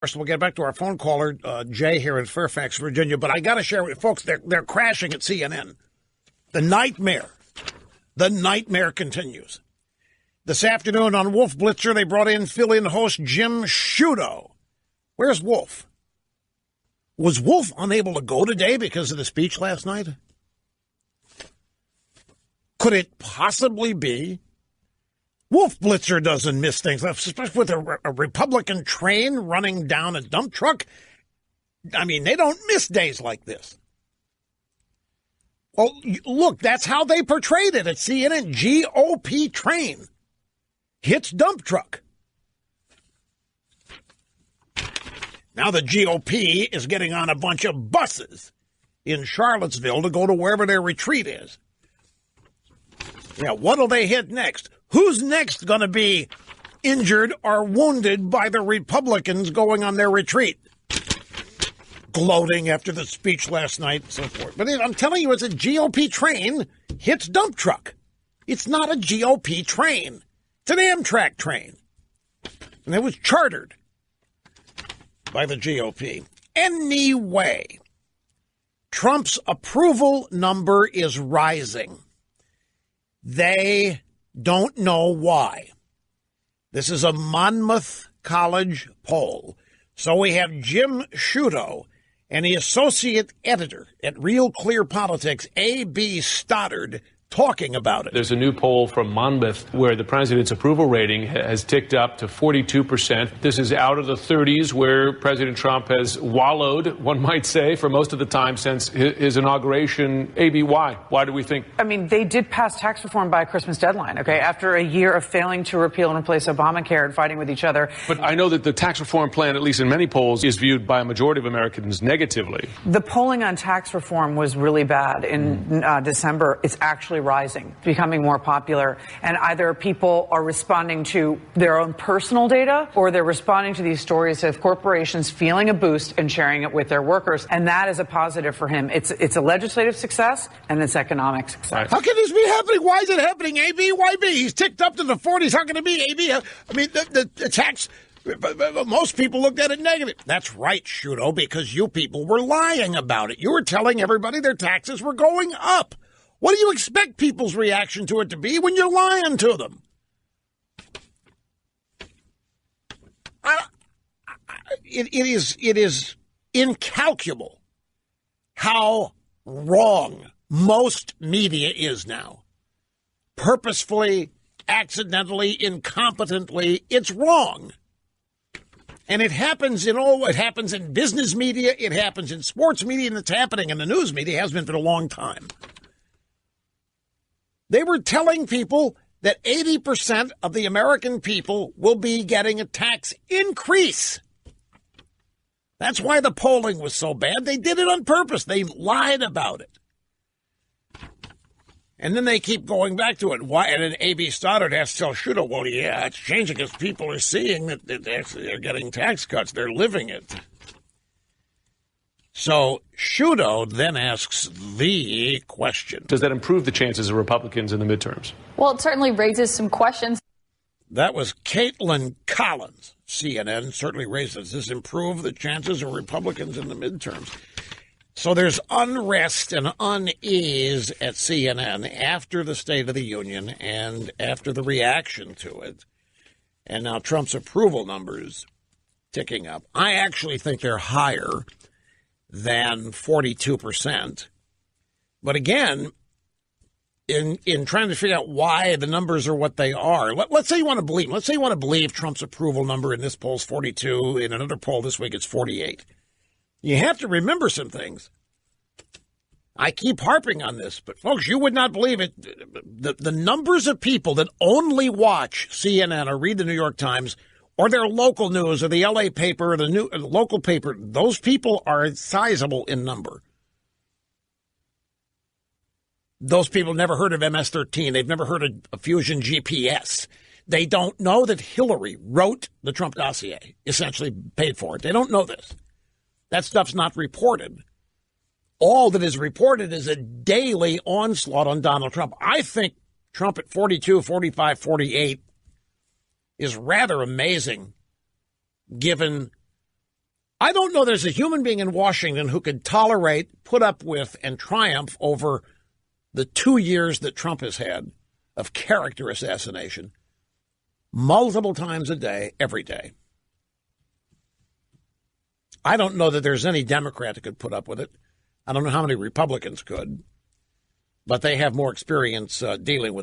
First, we'll get back to our phone caller, Jay, here in Fairfax, Virginia. But I got to share with you, folks, they're crashing at CNN. The nightmare continues. This afternoon on Wolf Blitzer, they brought in fill-in host Jim Sciutto. Where's Wolf? Was Wolf unable to go today because of the speech last night? Could it possibly be? Wolf Blitzer doesn't miss things, especially with a Republican train running down a dump truck. I mean, they don't miss days like this. Well, look, that's how they portrayed it at CNN. GOP train hits dump truck. Now the GOP is getting on a bunch of buses in Charlottesville to go to wherever their retreat is. Yeah, what'll they hit next? Who's next going to be injured or wounded by the Republicans going on their retreat? Gloating after the speech last night and so forth. But I'm telling you, it's a GOP train hits dump truck. It's not a GOP train. It's an Amtrak train. And it was chartered by the GOP. Anyway, Trump's approval number is rising. They don't know why. This is a Monmouth College poll. So we have Jim Sciutto and the associate editor at Real Clear Politics, A.B. Stoddard, talking about it. There's a new poll from Monmouth where the president's approval rating has ticked up to 42%. This is out of the 30s where President Trump has wallowed, one might say, for most of the time since his inauguration. A.B., why? Why do we think? I mean, they did pass tax reform by a Christmas deadline, okay, after a year of failing to repeal and replace Obamacare and fighting with each other. But I know that the tax reform plan, at least in many polls, is viewed by a majority of Americans negatively. The polling on tax reform was really bad in December. It's actually rising, becoming more popular. And either people are responding to their own personal data or they're responding to these stories of corporations feeling a boost and sharing it with their workers. And that is a positive for him. It's a legislative success and it's economic success. Right. How can this be happening? Why is it happening? AB, why be? He's ticked up to the 40s. How can it be? AB, I mean, the tax, most people looked at it negative. That's right, Sciutto, because you people were lying about it. You were telling everybody their taxes were going up. What do you expect people's reaction to it to be when you're lying to them? It is incalculable how wrong most media is now. Purposefully, accidentally, incompetently, it's wrong. And it happens it happens in business media, it happens in sports media, and it's happening in the news media. It has been for a long time. They were telling people that 80% of the American people will be getting a tax increase. That's why the polling was so bad. They did it on purpose. They lied about it. And then they keep going back to it. Why? And then A.B. Stoddard has to tell Sciutto, well, yeah, it's changing because people are seeing that they're getting tax cuts. They're living it. So Sciutto then asks the question. Does that improve the chances of Republicans in the midterms? Well, it certainly raises some questions. That was Caitlin Collins, CNN, certainly raises. Does this improve the chances of Republicans in the midterms? So there's unrest and unease at CNN after the State of the Union and after the reaction to it. And now Trump's approval numbers ticking up. I actually think they're higher than 42%. But again, in trying to figure out why the numbers are what they are, let's say you want to believe. Let's say you want to believe Trump's approval number in this poll is 42. In another poll this week, it's 48. You have to remember some things. I keep harping on this, but folks, you would not believe it. The numbers of people that only watch CNN or read the New York Times or their local news or the L.A. paper or the local paper, those people are sizable in number. Those people never heard of MS-13. They've never heard of Fusion GPS. They don't know that Hillary wrote the Trump dossier, essentially paid for it. They don't know this. That stuff's not reported. All that is reported is a daily onslaught on Donald Trump. I think Trump at 42, 45, 48 is rather amazing given I don't know there's a human being in Washington who could tolerate, put up with, and triumph over the 2 years that Trump has had of character assassination multiple times a day, every day. I don't know that there's any Democrat that could put up with it. I don't know how many Republicans could, but they have more experience dealing with